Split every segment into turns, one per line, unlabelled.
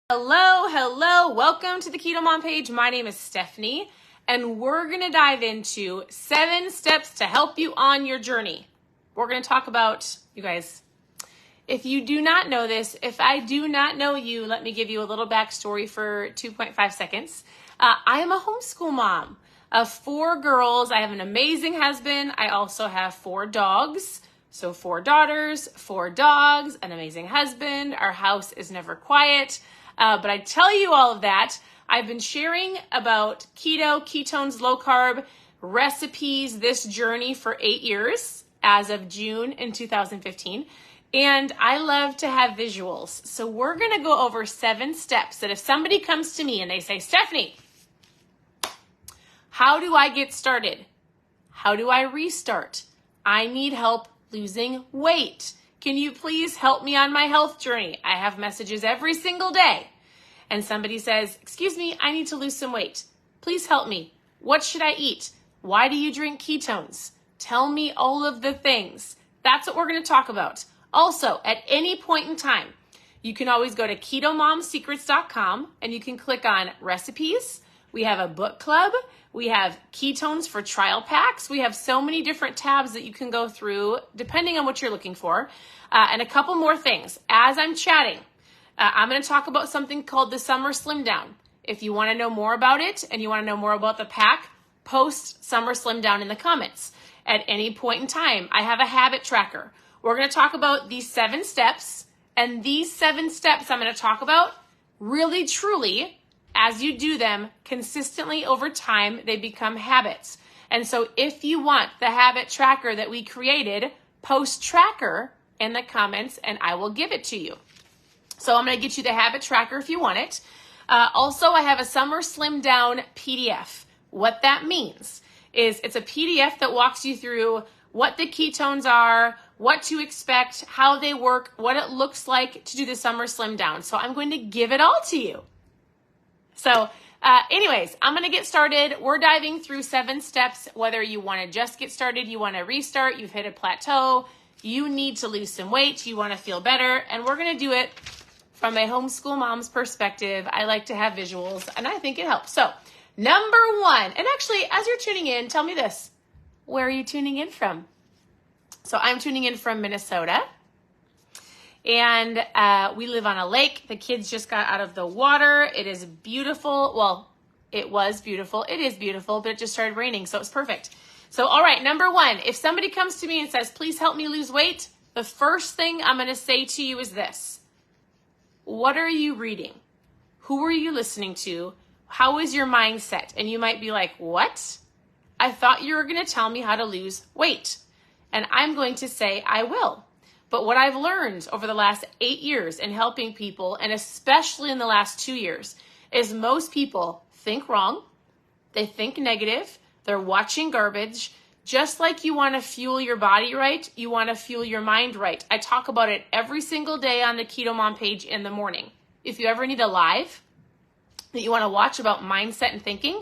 Hello. Welcome to the KetoMom page. My name is Stephanie, and we're going to dive into 7 steps to help you on your journey. We're going to talk about, you guys, if you do not know this, if I do not know you, let me give you a little backstory for 2.5 seconds. I am a homeschool mom of 4 girls. I have an amazing husband. I also have 4 dogs. So 4 daughters, 4 dogs, an amazing husband. Our house is never quiet. But I tell you all of that, I've been sharing about keto, ketones, low carb recipes, this journey for 8 years as of June in 2015. And I love to have visuals. So we're going to go over 7 steps that if somebody comes to me and they say, Stephanie, how do I get started? How do I restart? I need help losing weight. Can you please help me on my health journey? I have messages every single day. And somebody says, excuse me, I need to lose some weight. Please help me. What should I eat? Why do you drink ketones? Tell me all of the things. That's what we're going to talk about. Also, at any point in time, you can always go to ketomomsecrets.com and you can click on recipes. We have a book club. We have ketones for trial packs. We have so many different tabs that you can go through depending on what you're looking for. And a couple more things. As I'm chatting, I'm going to talk about something called the Summer Slim Down. If you want to know more about it and you want to know more about the pack, post Summer Slim Down in the comments. At any point in time, I have a habit tracker. We're going to talk about these 7 steps. And these 7 steps I'm going to talk about really, truly, as you do them consistently over time, they become habits. And so if you want the habit tracker that we created, post tracker in the comments and I will give it to you. So I'm going to get you the habit tracker if you want it. Also, I have a Summer Slim Down PDF. What that means is it's a PDF that walks you through what the ketones are, what to expect, how they work, what it looks like to do the Summer Slim Down. So I'm going to give it all to you. So anyways, I'm going to get started. We're diving through 7 steps, whether you want to just get started, you want to restart, you've hit a plateau, you need to lose some weight, you want to feel better, and we're going to do it from a homeschool mom's perspective. I like to have visuals, and I think it helps. So number 1, and actually, as you're tuning in, tell me this. Where are you tuning in from? So I'm tuning in from Minnesota. And we live on a lake. The kids just got out of the water. It is beautiful. Well, it was beautiful. It is beautiful, but it just started raining, so it's perfect. So, all right, number 1, if somebody comes to me and says, please help me lose weight, the first thing I'm going to say to you is this. What are you reading? Who are you listening to? How is your mindset? And you might be like, what? I thought you were going to tell me how to lose weight. And I'm going to say, I will. But what I've learned over the last 8 years in helping people, and especially in the last 2 years, is most people think wrong. They think negative. They're watching garbage. Just like you want to fuel your body right, you want to fuel your mind right. I talk about it every single day on the KetoMom page in the morning. If you ever need a live that you want to watch about mindset and thinking,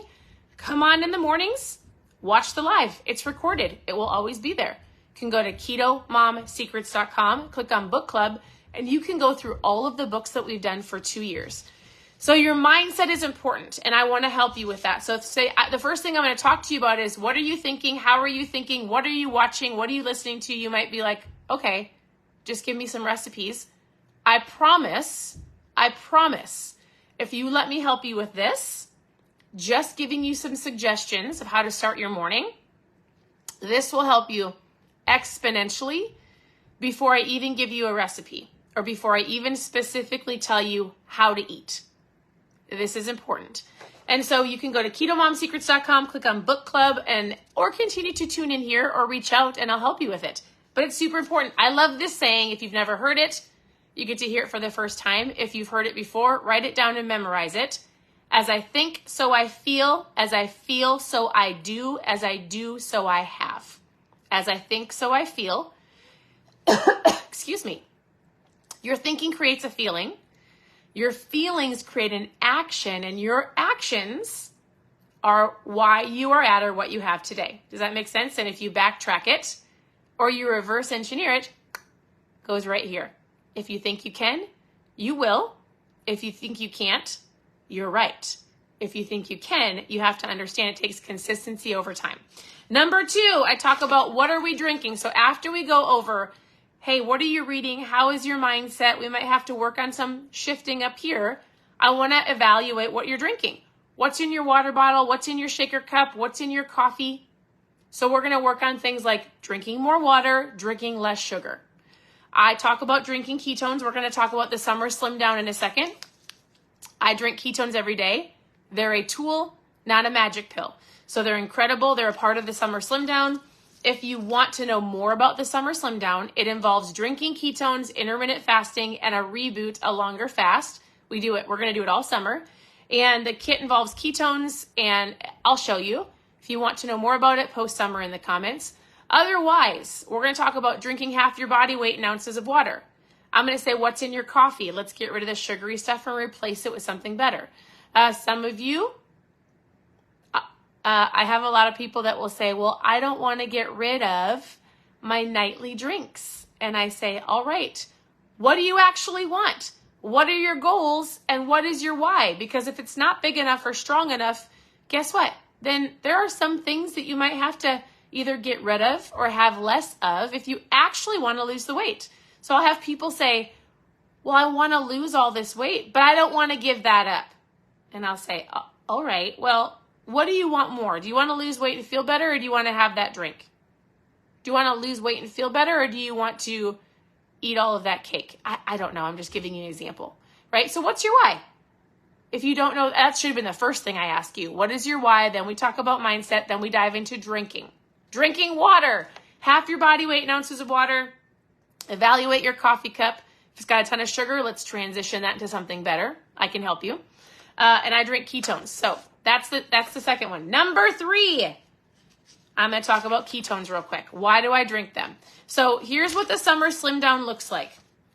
come on in the mornings, watch the live. It's recorded. It will always be there. You can go to ketomomsecrets.com, click on book club, and you can go through all of the books that we've done for 2 years. So your mindset is important, and I want to help you with that. So the first thing I'm going to talk to you about is, what are you thinking? How are you thinking? What are you watching? What are you listening to? You might be like, okay, just give me some recipes. I promise, if you let me help you with this, just giving you some suggestions of how to start your morning, this will help you exponentially before I even give you a recipe or before I even specifically tell you how to eat. This is important. And so you can go to ketomomsecrets.com, click on book club, or continue to tune in here or reach out and I'll help you with it. But it's super important. I love this saying. If you've never heard it, you get to hear it for the first time. If you've heard it before, write it down and memorize it. As I think, so I feel. As I feel, so I do. As I do, so I have. As I think, so I feel. Excuse me. Your thinking creates a feeling. Your feelings create an action, and your actions are why you are at or what you have today. Does that make sense? And if you backtrack it or you reverse engineer it, goes right here. If you think you can, you will. If you think you can't, you're right. If you think you can, you have to understand it takes consistency over time. Number 2, I talk about what are we drinking. So after we go over, hey, what are you reading? How is your mindset? We might have to work on some shifting up here. I want to evaluate what you're drinking. What's in your water bottle? What's in your shaker cup? What's in your coffee? So we're going to work on things like drinking more water, drinking less sugar. I talk about drinking ketones. We're going to talk about the summer slim down in a second. I drink ketones every day. They're a tool, not a magic pill. So they're incredible. They're a part of the summer slim down. If you want to know more about the summer slim down, it involves drinking ketones, intermittent fasting, and a reboot, a longer fast. We're going to do it all summer. And the kit involves ketones, and I'll show you. If you want to know more about it, post summer in the comments. Otherwise, we're going to talk about drinking half your body weight in ounces of water. I'm going to say, what's in your coffee? Let's get rid of the sugary stuff and replace it with something better. Some of you, I have a lot of people that will say, well, I don't want to get rid of my nightly drinks. And I say, all right, what do you actually want? What are your goals and what is your why? Because if it's not big enough or strong enough, guess what? Then there are some things that you might have to either get rid of or have less of if you actually want to lose the weight. So I'll have people say, well, I want to lose all this weight, but I don't want to give that up. And I'll say, oh, all right, well, what do you want more? Do you want to lose weight and feel better, or do you want to have that drink? Do you want to lose weight and feel better, or do you want to eat all of that cake? I don't know. I'm just giving you an example, right? So what's your why? If you don't know, that should have been the first thing I ask you. What is your why? Then we talk about mindset. Then we dive into drinking. Drinking water. Half your body weight in ounces of water. Evaluate your coffee cup. If it's got a ton of sugar, let's transition that into something better. I can help you. And I drink ketones. So that's the second one. Number 3. I'm going to talk about ketones real quick. Why do I drink them? So here's what the summer slim down looks like.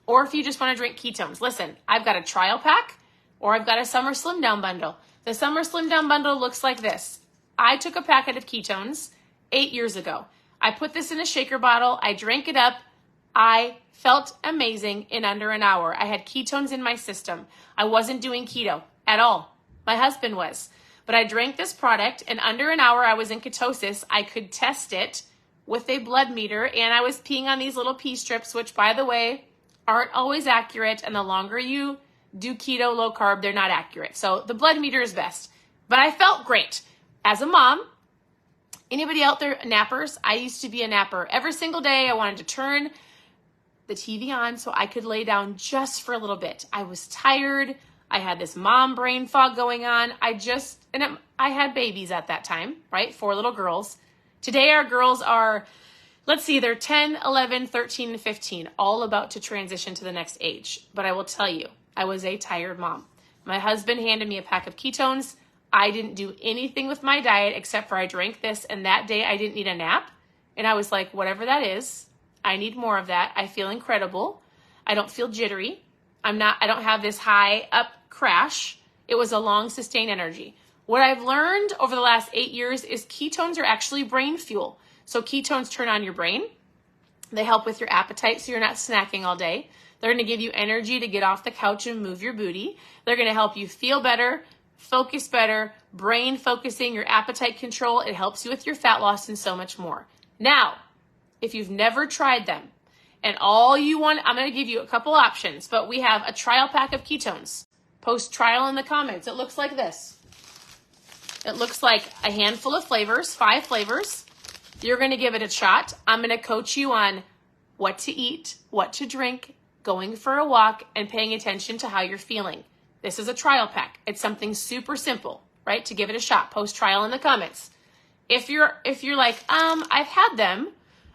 Or if you just want to drink ketones. Listen, I've got a trial pack or I've got a summer slim down bundle. The summer slim down bundle looks like this. I took a packet of ketones 8 years ago. I put this in a shaker bottle. I drank it up. I felt amazing in under an hour. I had ketones in my system. I wasn't doing keto at all. My husband was. But I drank this product, and under an hour I was in ketosis. I could test it with a blood meter, and I was peeing on these little pee strips, which, by the way, aren't always accurate. And the longer you do keto, low carb, they're not accurate. So the blood meter is best. But I felt great. As a mom, anybody out there, nappers? I used to be a napper. Every single day I wanted to turn the TV on so I could lay down just for a little bit. I was tired. I had this mom brain fog going on. I had babies at that time, right? 4 little girls. Today our girls are, they're 10, 11, 13, and 15, all about to transition to the next age. But I will tell you, I was a tired mom. My husband handed me a pack of ketones. I didn't do anything with my diet except for I drank this, and that day I didn't need a nap. And I was like, whatever that is, I need more of that. I feel incredible. I don't feel jittery. I don't have this high up crash. It was a long sustained energy. What I've learned over the last 8 years is ketones are actually brain fuel. So ketones turn on your brain. They help with your appetite so you're not snacking all day. They're going to give you energy to get off the couch and move your booty. They're going to help you feel better, focus better, brain focusing, your appetite control. It helps you with your fat loss and so much more. Now, if you've never tried them and all you want, I'm going to give you a couple options, but we have a trial pack of ketones. Post trial in the comments. It looks like this. It looks like a handful of flavors, 5 flavors. You're going to give it a shot. I'm going to coach you on what to eat, what to drink, going for a walk, and paying attention to how you're feeling. This is a trial pack. It's something super simple, right? To give it a shot. Post trial in the comments. If you're like, I've had them,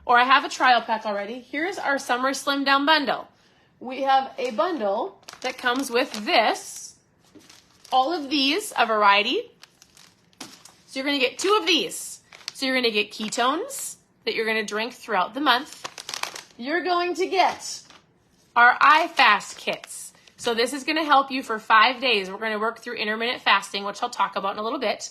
or I have a trial pack already, here's our summer slim down bundle. We have a bundle that comes with this, all of these, a variety. So you're going to get 2 of these. So you're going to get ketones that you're going to drink throughout the month. You're going to get our iFast kits. So this is going to help you for 5 days. We're going to work through intermittent fasting, which I'll talk about in a little bit.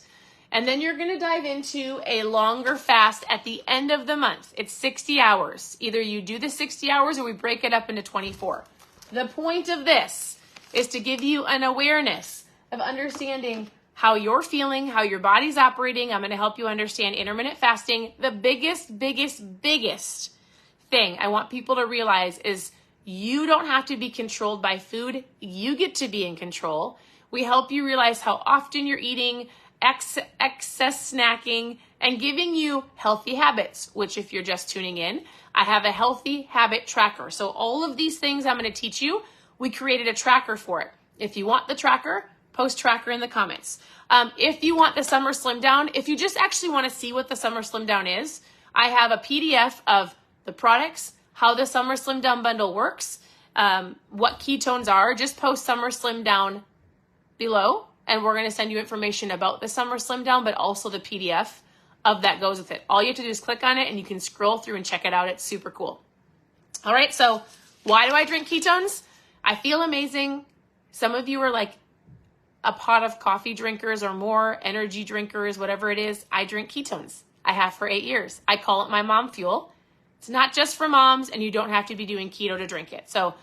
And then you're going to dive into a longer fast at the end of the month. It's 60 hours. Either you do the 60 hours or we break it up into 24. The point of this is to give you an awareness of understanding how you're feeling, how your body's operating. I'm going to help you understand intermittent fasting. The biggest thing I want people to realize is you don't have to be controlled by food. You get to be in control. We help you realize how often you're eating, excess snacking, and giving you healthy habits, which if you're just tuning in, I have a healthy habit tracker. So all of these things I'm going to teach you, we created a tracker for it. If you want the tracker, post tracker in the comments. If you want the Summer Slim Down, if you just actually want to see what the Summer Slim Down is, I have a PDF of the products, how the Summer Slim Down bundle works, what ketones are. Just post Summer Slim Down below, and we're going to send you information about the Summer Slim Down, but also the PDF of that goes with it. All you have to do is click on it, and you can scroll through and check it out. It's super cool. All right, so why do I drink ketones? I feel amazing. Some of you are like a pot of coffee drinkers or more, energy drinkers, whatever it is. I drink ketones. I have for 8 years. I call it my mom fuel. It's not just for moms, and you don't have to be doing keto to drink it. So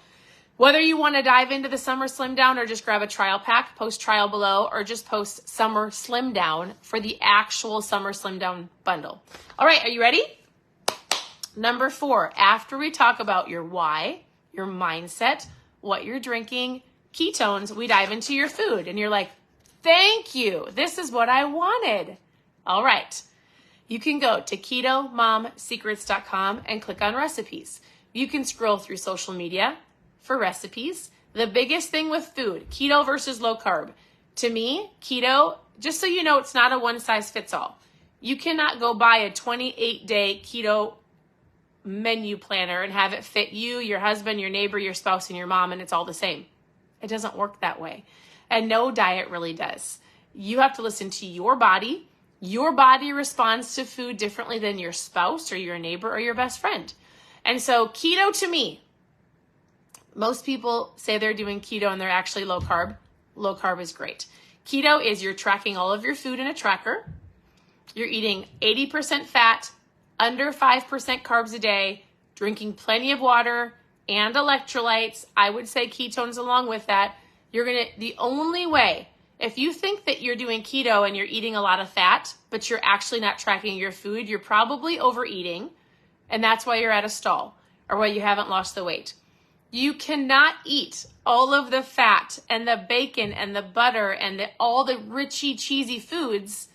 whether you want to dive into the Summer Slim Down or just grab a trial pack, post trial below, or just post Summer Slim Down for the actual Summer Slim Down bundle. All right, are you ready? Number 4, after we talk about your why, your mindset, what you're drinking, ketones, we dive into your food. And you're like, thank you. This is what I wanted. All right. You can go to KetoMomSecrets.com and click on recipes. You can scroll through social media for recipes. The biggest thing with food, keto versus low carb. To me, keto, just so you know, it's not a one size fits all. You cannot go buy a 28-day keto menu planner and have it fit you, your husband, your neighbor, your spouse, and your mom, and it's all the same. It doesn't work that way. And no diet really does. You have to listen to your body. Your body responds to food differently than your spouse or your neighbor or your best friend. And so keto to me, most people say they're doing keto and they're actually low carb. Low carb is great. Keto is you're tracking all of your food in a tracker. You're eating 80% fat, under 5% carbs a day, drinking plenty of water and electrolytes. I would say ketones along with that. The only way, if you think that you're doing keto and you're eating a lot of fat, but you're actually not tracking your food, you're probably overeating, and that's why you're at a stall or why you haven't lost the weight. You cannot eat all of the fat and the bacon and the butter and all the richy, cheesy foods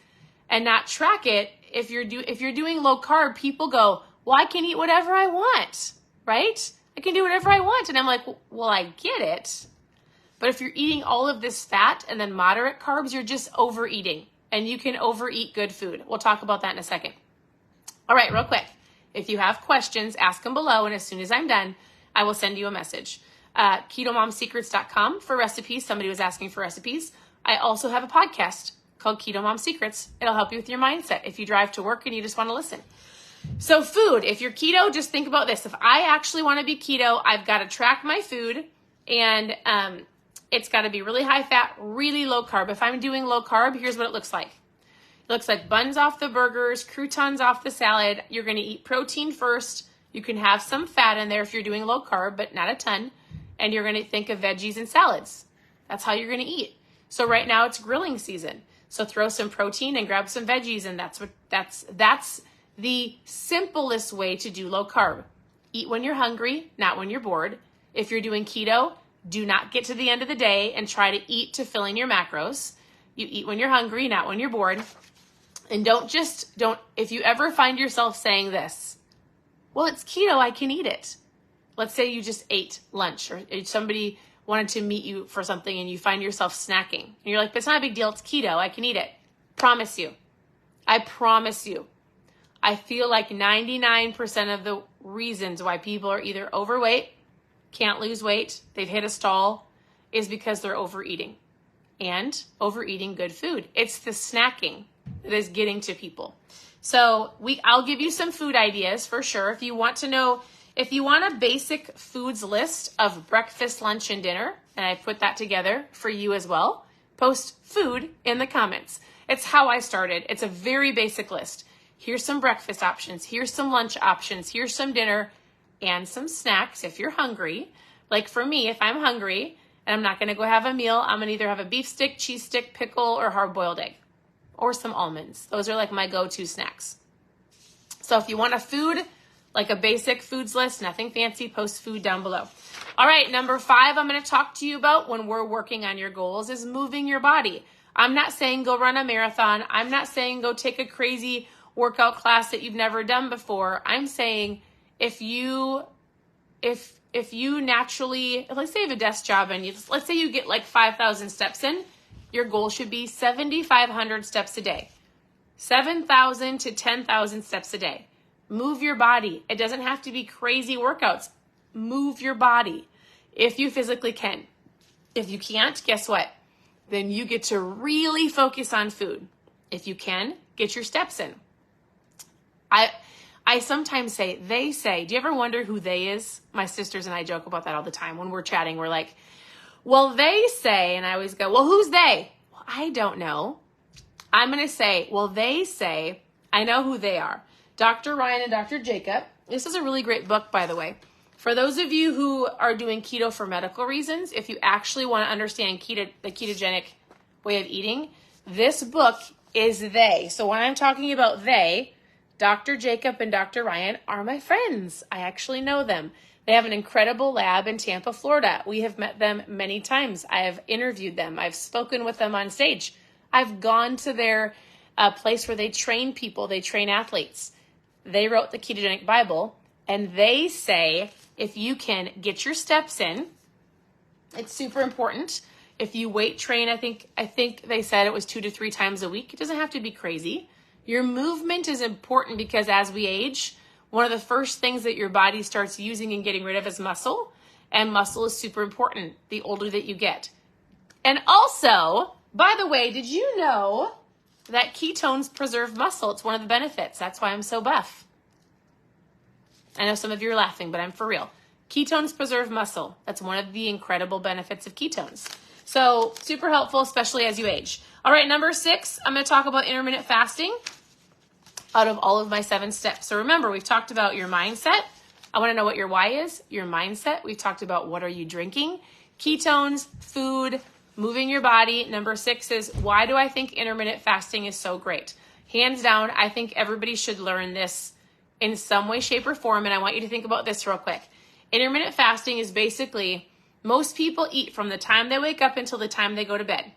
and not track it. If you're doing low carb, people go, well, I can eat whatever I want, right? I can do whatever I want. And I'm like, well, I get it. But if you're eating all of this fat and then moderate carbs, you're just overeating, and you can overeat good food. We'll talk about that in a second. All right, real quick. If you have questions, ask them below, and as soon as I'm done, I will send you a message. KetoMomSecrets.com for recipes. Somebody was asking for recipes. I also have a podcast called Keto Mom Secrets. It'll help you with your mindset if you drive to work and you just want to listen. So food, if you're keto, just think about this. If I actually want to be keto, I've got to track my food, and it's got to be really high fat, really low carb. If I'm doing low carb, here's what it looks like. It looks like buns off the burgers, croutons off the salad. You're going to eat protein first. You can have some fat in there if you're doing low carb, but not a ton. And you're going to think of veggies and salads. That's how you're going to eat. So right now it's grilling season. So throw some protein and grab some veggies, and that's the simplest way to do low carb. Eat when you're hungry, not when you're bored. If you're doing keto, do not get to the end of the day and try to eat to fill in your macros. You eat when you're hungry, not when you're bored. And don't, if you ever find yourself saying this, well, it's keto, I can eat it. Let's say you just ate lunch, or somebody wanted to meet you for something and you find yourself snacking. And you're like, but it's not a big deal, it's keto, I can eat it. Promise you. I promise you. I feel like 99% of the reasons why people are either overweight, can't lose weight, they've hit a stall, is because they're overeating. And overeating good food. It's the snacking that is getting to people. So I'll give you some food ideas for sure. If you want a basic foods list of breakfast, lunch, and dinner, and I put that together for you as well, post food in the comments. It's how I started. It's a very basic list. Here's some breakfast options. Here's some lunch options. Here's some dinner and some snacks if you're hungry. Like for me, if I'm hungry and I'm not going to go have a meal. I'm going to either have a beef stick, cheese stick, pickle, or hard-boiled egg, or some almonds. Those are like my go-to snacks. So if you want a food, like a basic foods list, nothing fancy, post food down below. All right, number 5 I'm going to talk to you about when we're working on your goals is moving your body. I'm not saying go run a marathon. I'm not saying go take a crazy workout class that you've never done before. I'm saying if you naturally, let's say you have a desk job and let's say you get like 5,000 steps in, your goal should be 7,500 steps a day. 7,000 to 10,000 steps a day. Move your body. It doesn't have to be crazy workouts. Move your body if you physically can. If you can't, guess what? Then you get to really focus on food. If you can, get your steps in. I sometimes say, they say, do you ever wonder who they is? My sisters and I joke about that all the time. When we're chatting, we're like, well, they say, and I always go, well, who's they? Well, I don't know. I'm going to say, well, they say, I know who they are. Dr. Ryan and Dr. Jacob. This is a really great book, by the way. For those of you who are doing keto for medical reasons, if you actually want to understand the ketogenic way of eating, this book is they. So when I'm talking about they, Dr. Jacob and Dr. Ryan are my friends. I actually know them. They have an incredible lab in Tampa, Florida. We have met them many times. I have interviewed them. I've spoken with them on stage. I've gone to their place where they train people. They train athletes. They wrote the Ketogenic Bible, and they say if you can get your steps in, it's super important. If you weight train, I think they said it was 2 to 3 times a week. It doesn't have to be crazy. Your movement is important because as we age, one of the first things that your body starts using and getting rid of is muscle. And muscle is super important the older that you get. And also, by the way, did you know that ketones preserve muscle? It's one of the benefits. That's why I'm so buff. I know some of you are laughing, but I'm for real. Ketones preserve muscle. That's one of the incredible benefits of ketones. So super helpful, especially as you age. All right, number 6, I'm going to talk about intermittent fasting out of all of my 7 steps. So remember, we've talked about your mindset. I want to know what your why is, your mindset. We've talked about what are you drinking, ketones, food, moving your body. Number 6 is why do I think intermittent fasting is so great? Hands down, I think everybody should learn this in some way, shape, or form. And I want you to think about this real quick. Intermittent fasting is basically most people eat from the time they wake up until the time they go to bed.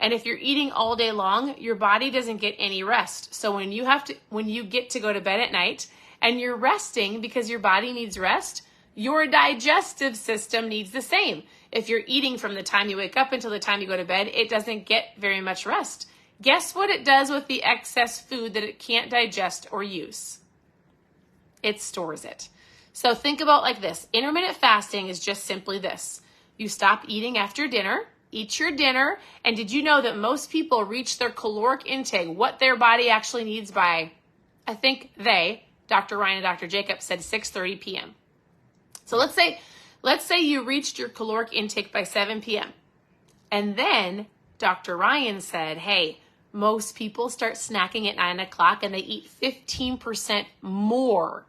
And if you're eating all day long, your body doesn't get any rest. So when you get to go to bed at night and you're resting because your body needs rest, your digestive system needs the same. If you're eating from the time you wake up until the time you go to bed, it doesn't get very much rest. Guess what it does with the excess food that it can't digest or use? It stores it. So think about like this. Intermittent fasting is just simply this. You stop eating after dinner, eat your dinner, and did you know that most people reach their caloric intake, what their body actually needs by, I think they, Dr. Ryan and Dr. Jacob said 6:30 p.m. So let's say you reached your caloric intake by 7 p.m. And then Dr. Ryan said, hey, most people start snacking at 9 o'clock and they eat 15% more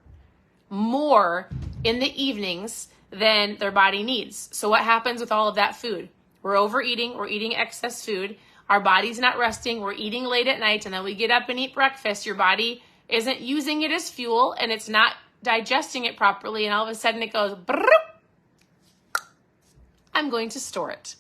in the evenings than their body needs. So what happens with all of that food? We're overeating, we're eating excess food, our body's not resting, we're eating late at night, and then we get up and eat breakfast. Your body isn't using it as fuel and it's not digesting it properly, and all of a sudden it goes, I'm going to store it.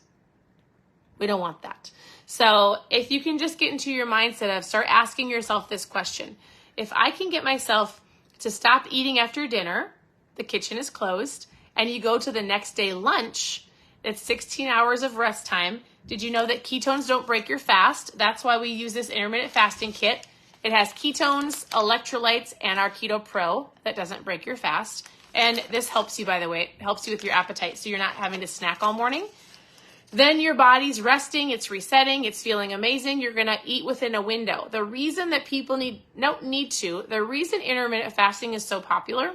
We don't want that. So if you can just get into your mindset of start asking yourself this question. If I can get myself to stop eating after dinner, the kitchen is closed, and you go to the next day lunch, it's 16 hours of rest time. Did you know that ketones don't break your fast? That's why we use this intermittent fasting kit. It has ketones, electrolytes, and our Keto Pro that doesn't break your fast. And this helps you, by the way. It helps you with your appetite, so you're not having to snack all morning. Then your body's resting, it's resetting, it's feeling amazing. You're going to eat within a window. The reason that people the reason intermittent fasting is so popular,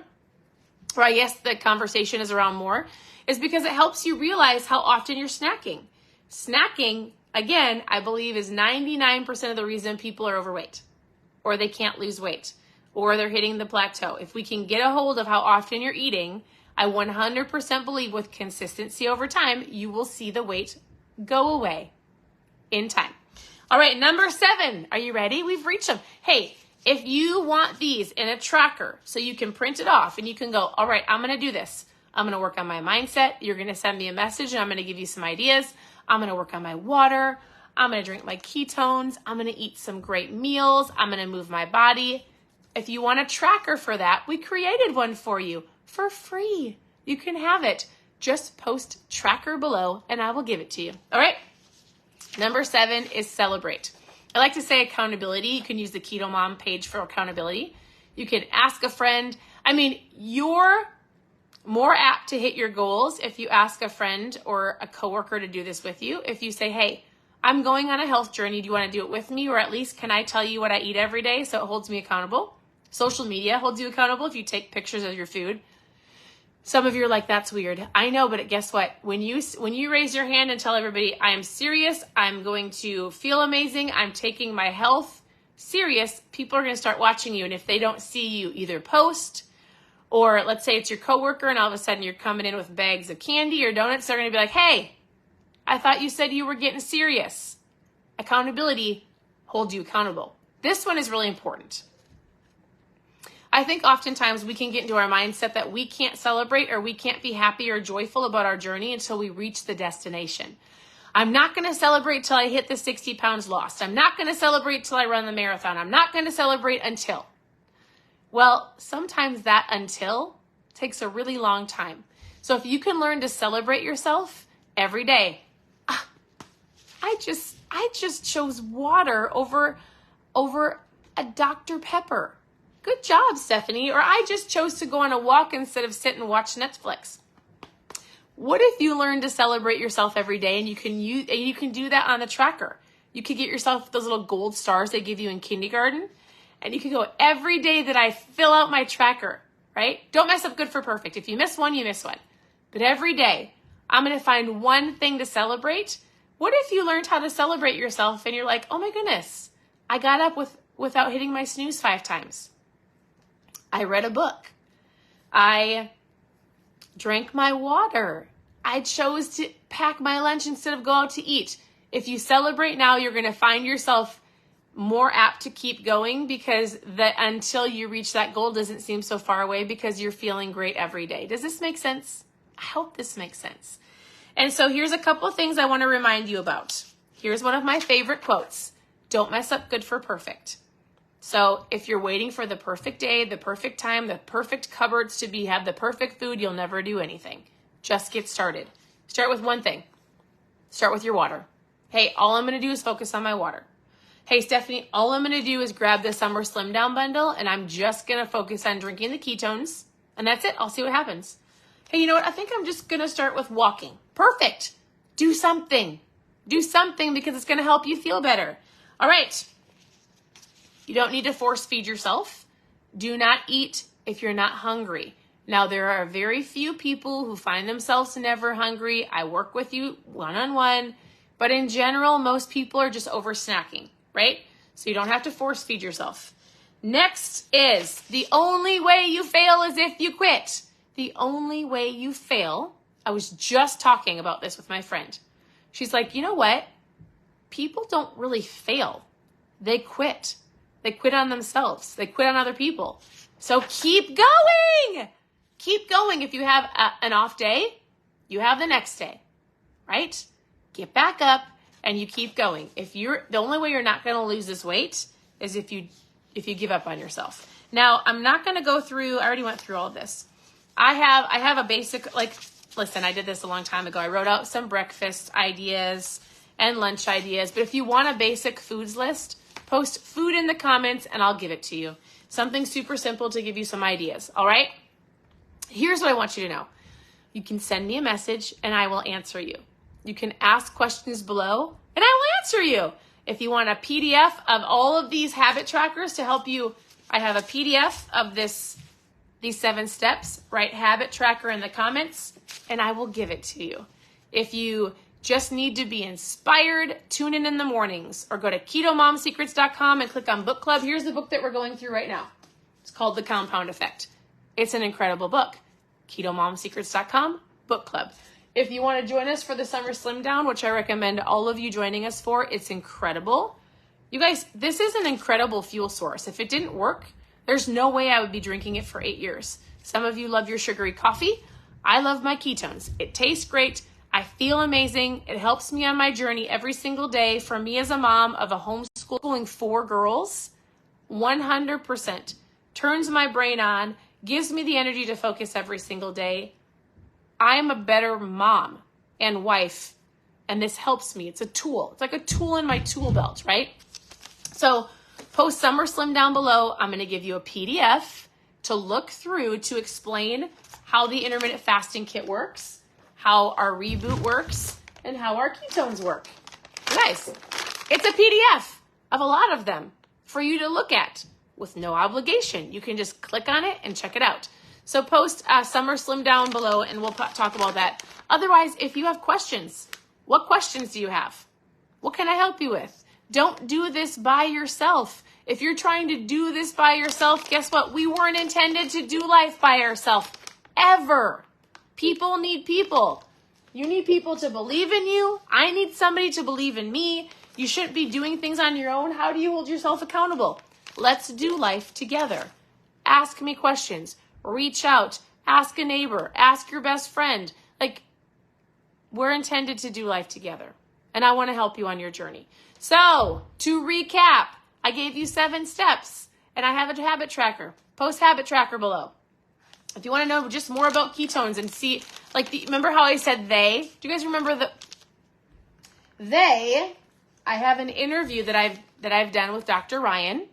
or I guess the conversation is around more, is because it helps you realize how often you're snacking. Snacking, again, I believe is 99% of the reason people are overweight, or they can't lose weight, or they're hitting the plateau. If we can get a hold of how often you're eating, I 100% believe with consistency over time, you will see the weight go away in time. All right, number 7. Are you ready? We've reached them. Hey, if you want these in a tracker so you can print it off and you can go, all right, I'm going to do this. I'm going to work on my mindset. You're going to send me a message and I'm going to give you some ideas. I'm going to work on my water. I'm going to drink my ketones. I'm going to eat some great meals. I'm going to move my body. If you want a tracker for that, we created one for you for free. You can have it. Just post tracker below and I will give it to you. All right. Number 7 is celebrate. I like to say accountability. You can use the KetoMom page for accountability. You can ask a friend. I mean, you're more apt to hit your goals if you ask a friend or a coworker to do this with you. If you say, hey, I'm going on a health journey. Do you want to do it with me? Or at least can I tell you what I eat every day so it holds me accountable? Social media holds you accountable if you take pictures of your food. Some of you are like, that's weird. I know, but guess what? When you raise your hand and tell everybody, I am serious, I'm going to feel amazing, I'm taking my health serious, people are going to start watching you. And if they don't see you either post, or let's say it's your coworker and all of a sudden you're coming in with bags of candy or donuts, they're going to be like, hey, I thought you said you were getting serious. Accountability holds you accountable. This one is really important. I think oftentimes we can get into our mindset that we can't celebrate or we can't be happy or joyful about our journey until we reach the destination. I'm not going to celebrate till I hit the 60 pounds lost. I'm not going to celebrate till I run the marathon. I'm not going to celebrate until. Well, sometimes that until takes a really long time. So if you can learn to celebrate yourself every day, I just chose water over a Dr. Pepper. Good job, Stephanie. Or I just chose to go on a walk instead of sit and watch Netflix. What if you learn to celebrate yourself every day and you can do that on the tracker? You could get yourself those little gold stars they give you in kindergarten. And you can go every day that I fill out my tracker, right? Don't mess up good for perfect. If you miss one, you miss one. But every day, I'm going to find one thing to celebrate. What if you learned how to celebrate yourself and you're like, oh my goodness, I got up without hitting my snooze 5 times. I read a book. I drank my water. I chose to pack my lunch instead of go out to eat. If you celebrate now, you're going to find yourself more apt to keep going because until you reach that goal doesn't seem so far away because you're feeling great every day. Does this make sense? I hope this makes sense. And so here's a couple of things I want to remind you about. Here's one of my favorite quotes. Don't mess up good for perfect. So if you're waiting for the perfect day, the perfect time, the perfect cupboards to have the perfect food, you'll never do anything. Just get started. Start with one thing. Start with your water. Hey, all I'm going to do is focus on my water. Hey, Stephanie, all I'm going to do is grab the Summer Slim Down bundle and I'm just going to focus on drinking the ketones. And that's it. I'll see what happens. Hey, you know what? I think I'm just going to start with walking. Perfect. Do something. Do something because it's going to help you feel better. All right. You don't need to force feed yourself. Do not eat if you're not hungry. Now, there are very few people who find themselves never hungry. I work with you one-on-one. But in general, most people are just over snacking, right? So you don't have to force feed yourself. Next is the only way you fail is if you quit. The only way you fail, I was just talking about this with my friend. She's like, you know what? People don't really fail. They quit. They quit on themselves. They quit on other people. So keep going. Keep going. If you have an off day, you have the next day, right? Get back up and you keep going. The only way you're not going to lose this weight is if you give up on yourself. Now, I'm not going to go through, I already went through all of this. I have a basic, listen, I did this a long time ago. I wrote out some breakfast ideas and lunch ideas. But if you want a basic foods list, post food in the comments and I'll give it to you. Something super simple to give you some ideas. All right? Here's what I want you to know. You can send me a message and I will answer you. You can ask questions below and I will answer you. If you want a PDF of all of these habit trackers to help you, I have a PDF of these 7 steps. Write habit tracker in the comments and I will give it to you. If you just need to be inspired, tune in the mornings or go to ketomomsecrets.com and click on book club. Here's the book that we're going through right now. It's called The Compound Effect. It's an incredible book. ketomomsecrets.com book club. If you want to join us for the Summer Slim Down, which I recommend all of you joining us for, it's incredible. You guys, this is an incredible fuel source. If it didn't work, there's no way I would be drinking it for 8 years. Some of you love your sugary coffee. I love my ketones. It tastes great. I feel amazing. It helps me on my journey every single day. For me as a mom of a homeschooling 4 girls, 100% turns my brain on, gives me the energy to focus every single day. I am a better mom and wife, and this helps me. It's a tool. It's like a tool in my tool belt, right? So post Summer Slim down below. I'm going to give you a PDF to look through to explain how the intermittent fasting kit works, how our reboot works, and how our ketones work. You guys, it's a PDF of a lot of them for you to look at with no obligation. You can just click on it and check it out. So post Summer Slim down below and we'll talk about that. Otherwise, if you have questions, what questions do you have? What can I help you with? Don't do this by yourself. If you're trying to do this by yourself, guess what? We weren't intended to do life by ourselves ever. People need people. You need people to believe in you. I need somebody to believe in me. You shouldn't be doing things on your own. How do you hold yourself accountable? Let's do life together. Ask me questions. Reach out. Ask a neighbor. Ask your best friend. Like, we're intended to do life together. And I want to help you on your journey. So, to recap, I gave you 7 steps. And I have a habit tracker. Post habit tracker below. If you want to know just more about ketones and see, like, remember how I said they? Do you guys remember the they? I have an interview that I've done with Dr. Ryan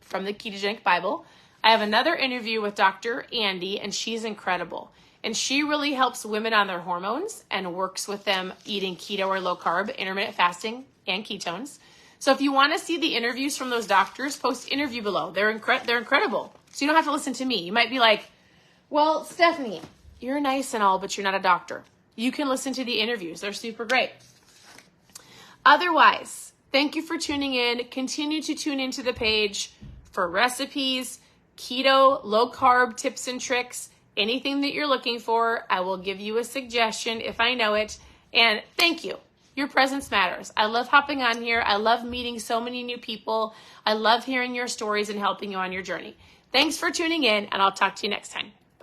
from the Ketogenic Bible. I have another interview with Dr. Andy, and she's incredible. And she really helps women on their hormones and works with them eating keto or low carb, intermittent fasting, and ketones. So if you want to see the interviews from those doctors, post interview below. They're incredible. So you don't have to listen to me. You might be like, well, Stephanie, you're nice and all, but you're not a doctor. You can listen to the interviews. They're super great. Otherwise, thank you for tuning in. Continue to tune into the page for recipes, keto, low carb tips and tricks, anything that you're looking for. I will give you a suggestion if I know it. And thank you. Your presence matters. I love hopping on here. I love meeting so many new people. I love hearing your stories and helping you on your journey. Thanks for tuning in, and I'll talk to you next time.